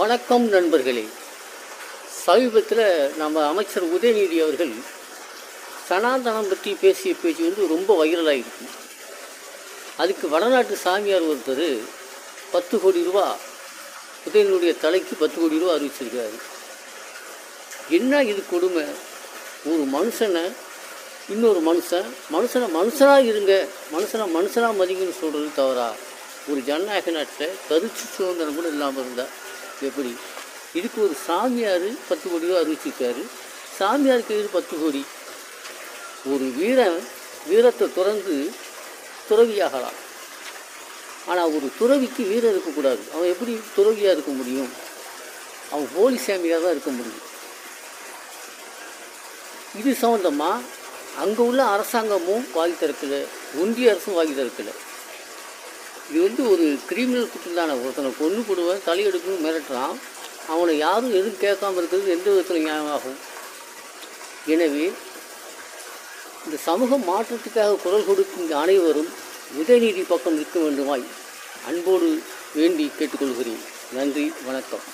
வணக்கம் நண்பர்களே. சமீபத்தில் நம்ம அமைச்சர் உதயநிதி அவர்கள் சனாதனம் பற்றி பேசிய பேச்சு ரொம்ப வைரலாகிருக்கு. அதுக்கு வடநாட்டு சாமியார் ஒருத்தர் 10 கோடி ரூபா உதயநிதியுடைய தலைக்கு 10 கோடி ரூபா அறிவிச்சிருக்காரு. என்ன இது கொடுமை? ஒரு மனுஷனை இன்னொரு மனுஷனை மனுஷனாக இருங்க, மனுஷனாக மதிங்கன்னு சொல்கிறது தவறா? ஒரு ஜனநாயக நாட்டில் கருத்து சுதந்திரம் கூட இல்லாமல் இருந்தால் எப்படி? இதுக்கு ஒரு சாமியார் 10 கோடி ரூபா அறிவிச்சிருக்காரு. சாமியாருக்கு இது 10 கோடி. ஒரு வீரத்தை துறந்து துறவியாகலாம். ஆனால் ஒரு துறவிக்கு வீரம் இருக்கக்கூடாது. அவன் எப்படி துறவியாக இருக்க முடியும்? அவன் போலி சாமியாக தான் இருக்க முடியும். இது சம்மந்தமாக அங்கே உள்ள அரசாங்கமும் வாங்கி திறக்கலை, ஒன்றிய அரசும் வாங்கி திறக்கலை. இது ஒரு கிரிமினல் குற்றம் தானே. ஒருத்தனை கொண்டு போடுவேன், தலையெடுக்கணும், மிரட்டுறான். அவனை யாரும் எதுவும் கேட்காம இருக்கிறது எந்த விதத்தில் நியாயமாகும்? எனவே இந்த சமூக மாற்றத்துக்காக குரல் கொடுக்கும் அனைவரும் உதயநிதி பக்கம் நிற்க வேண்டுமாய் அன்போடு வேண்டி கேட்டுக்கொள்கிறேன். நன்றி, வணக்கம்.